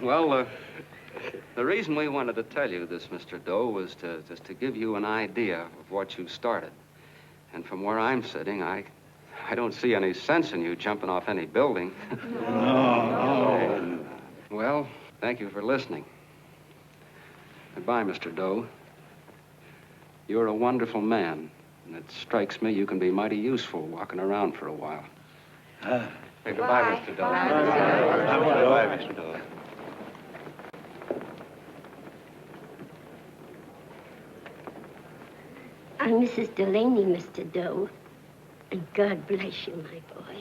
Well, the reason we wanted to tell you this, Mr. Doe, was just to give you an idea of what you started. And from where I'm sitting, I don't see any sense in you jumping off any building. No. Well, thank you for listening. Goodbye, Mr. Doe. You're a wonderful man, and it strikes me you can be mighty useful walking around for a while. Hey, goodbye, Mr. Doe. Goodbye, Mr. Doe. I'm Mrs. Delaney, Mr. Doe. And God bless you, my boy.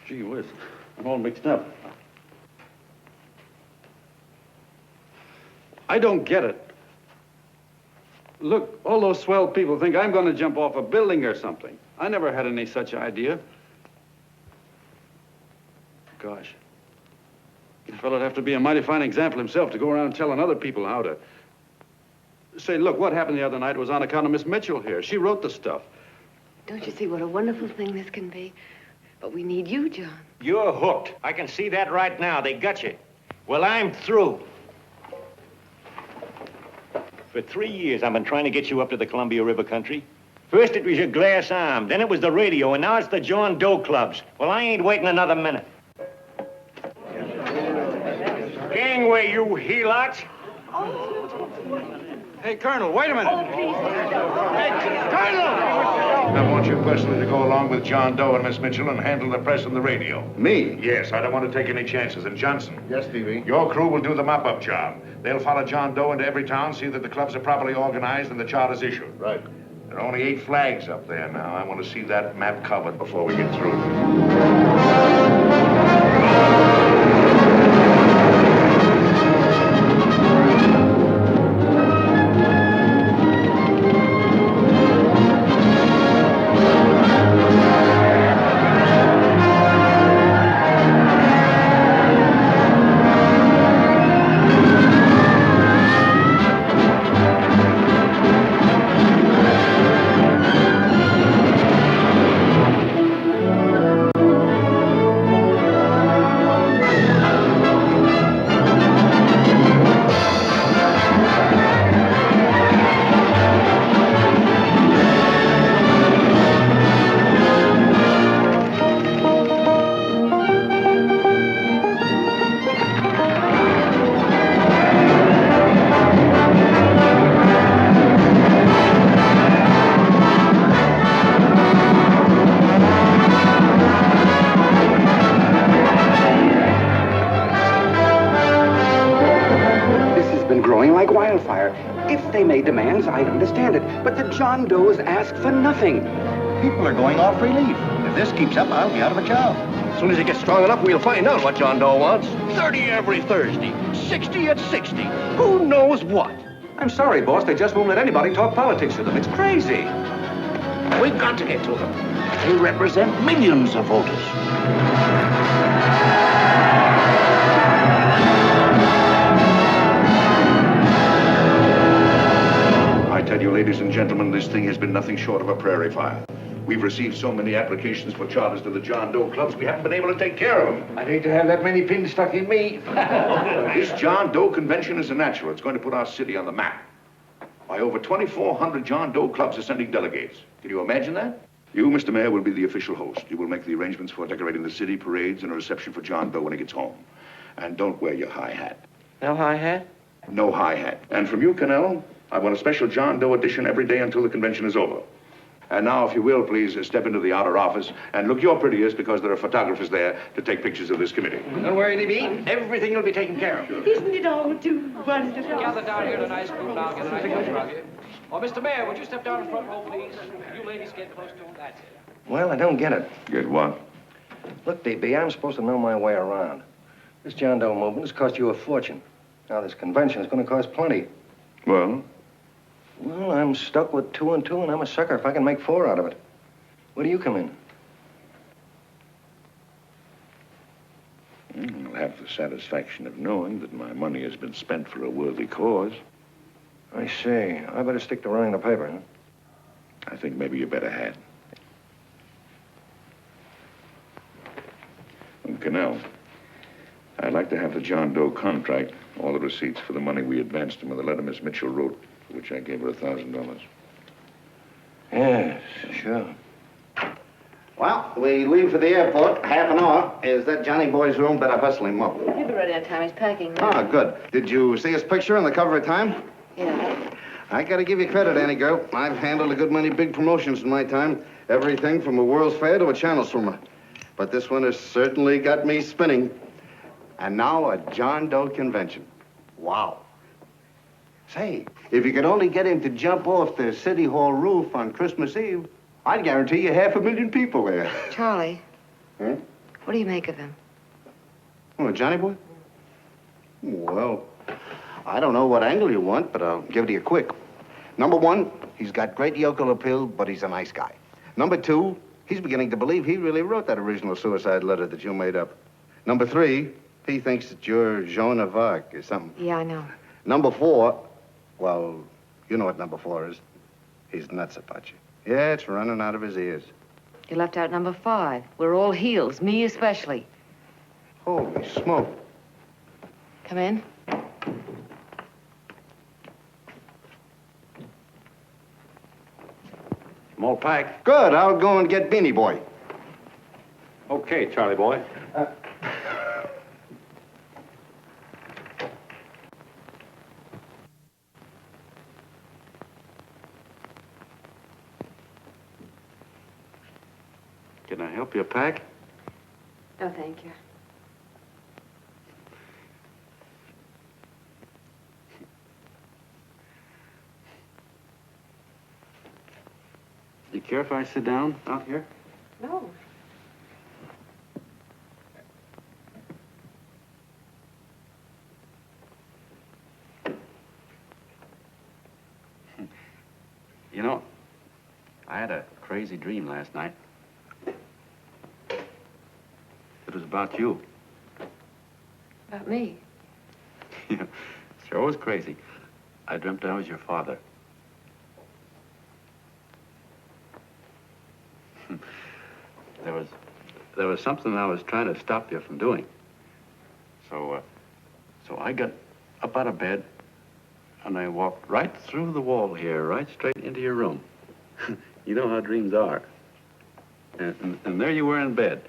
Gee whiz, I'm all mixed up. I don't get it. Look, all those swell people think I'm going to jump off a building or something. I never had any such idea. Gosh. The fellow'd have to be a mighty fine example himself to go around telling other people how to... Say, look, what happened the other night was on account of Miss Mitchell here. She wrote the stuff. Don't you see what a wonderful thing this can be? But we need you, John. You're hooked. I can see that right now. They got you. Well, I'm through. For 3 years, I've been trying to get you up to the Columbia River country. First, it was your glass arm. Then it was the radio. And now it's the John Doe clubs. Well, I ain't waiting another minute. Gangway, you helots. Hey, Colonel, wait a minute. Oh, please. Hey, Colonel! I want you personally to go along with John Doe and Miss Mitchell and handle the press and the radio. Me? Yes, I don't want to take any chances. And Johnson. Yes, Stevie? Your crew will do the mop-up job. They'll follow John Doe into every town, see that the clubs are properly organized and the charters issued. Right. There are only 8 flags up there now. I want to see that map covered before we get through. Demands, I understand it, but the John Does ask for nothing. People are going off relief. If this keeps up, I'll be out of a job. As soon as he gets strong enough, we'll find out what John Doe wants. 30 every Thursday, 60 at 60. Who knows what? I'm sorry, boss. They just won't let anybody talk politics to them. It's crazy. We've got to get to them. They represent millions of voters. I tell you, ladies and gentlemen, this thing has been nothing short of a prairie fire. We've received so many applications for charters to the John Doe clubs, we haven't been able to take care of them. I'd hate to have that many pins stuck in me. This John Doe convention is a natural. It's going to put our city on the map. Why, over 2,400 John Doe clubs are sending delegates. Can you imagine that? You, Mr. Mayor, will be the official host. You will make the arrangements for decorating the city, parades, and a reception for John Doe when he gets home. And don't wear your high hat. No high hat? No high hat. And from you, Cannell, I want a special John Doe edition every day until the convention is over. And now, if you will, please step into the outer office and look your prettiest because there are photographers there to take pictures of this committee. Don't worry, Libby. Everything will be taken care of. Isn't it all too wonderful? Gather down here tonight, cool down, get a nice picture of you. Oh, Mr. Mayor, would you step down in front row, please? You ladies get close to him. That's it. Well, I don't get it. Get what? Look, DB, I'm supposed to know my way around. This John Doe movement has cost you a fortune. Now, this convention is going to cost plenty. Well? Well, I'm stuck with 2 and 2, and I'm a sucker if I can make 4 out of it. Where do you come in? I'll have the satisfaction of knowing that my money has been spent for a worthy cause. I see. I better stick to running the paper, huh? I think maybe you better had. Cannell, I'd like to have the John Doe contract, all the receipts for the money we advanced him with the letter Miss Mitchell wrote, for which I gave her $1,000. Yes, sure. Well, we leave for the airport. Half an hour. Is that Johnny boy's room? Better hustle him up. He'll be ready on time. He's packing now. Ah, good. Did you see his picture on the cover of Time? Yeah. I gotta give you credit, Annie girl. I've handled a good many big promotions in my time. Everything from a World's Fair to a channel swimmer. But this one has certainly got me spinning. And now a John Doe convention. Wow. Say, if you could only get him to jump off the City Hall roof on Christmas Eve, I'd guarantee you 500,000 people there. Charlie. Huh? What do you make of him? Oh, Johnny boy? Well, I don't know what angle you want, but I'll give it to you quick. Number 1, he's got great yokel appeal, but he's a nice guy. Number 2, he's beginning to believe he really wrote that original suicide letter that you made up. Number 3, he thinks that you're Joan of Arc or something. Yeah, I know. Number 4, well, you know what number 4 is. He's nuts about you. Yeah, it's running out of his ears. You left out number 5. We're all heels, me especially. Holy smoke. Come in. I'm all packed. Good, I'll go and get Beanie Boy. Okay, Charlie boy. Can I help you pack? No, thank you. You care if I sit down out here? No. You know, I had a crazy dream last night. It was about you. About me. Yeah, sure was crazy. I dreamt I was your father. There was something I was trying to stop you from doing. So I got up out of bed, and I walked right through the wall here, right straight into your room. You know how dreams are. And there you were in bed.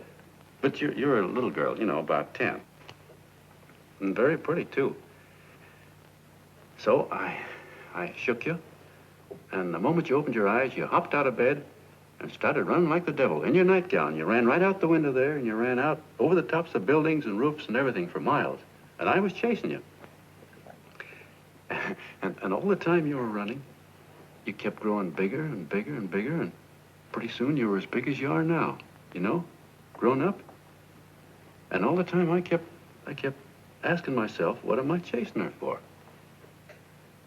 But you're a little girl, you know, about 10. And very pretty, too. So I shook you, and the moment you opened your eyes, you hopped out of bed and started running like the devil in your nightgown. You ran right out the window there, and you ran out over the tops of buildings and roofs and everything for miles. And I was chasing you. And all the time you were running, you kept growing bigger and bigger and bigger, and pretty soon you were as big as you are now, you know, grown up. And all the time I kept asking myself, what am I chasing her for?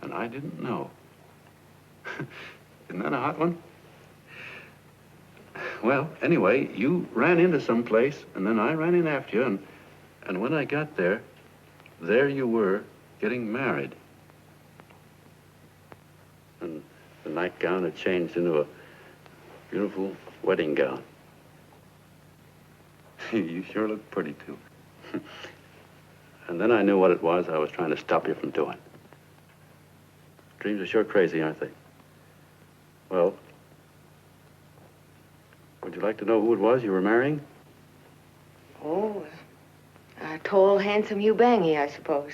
And I didn't know. Isn't that a hot one? Well, anyway, you ran into some place, and then I ran in after you, and when I got there you were getting married. And the nightgown had changed into a beautiful wedding gown. You sure look pretty, too. And then I knew what it was I was trying to stop you from doing. Dreams are sure crazy, aren't they? Well, would you like to know who it was you were marrying? Oh, a tall, handsome Hugh Bangy, I suppose.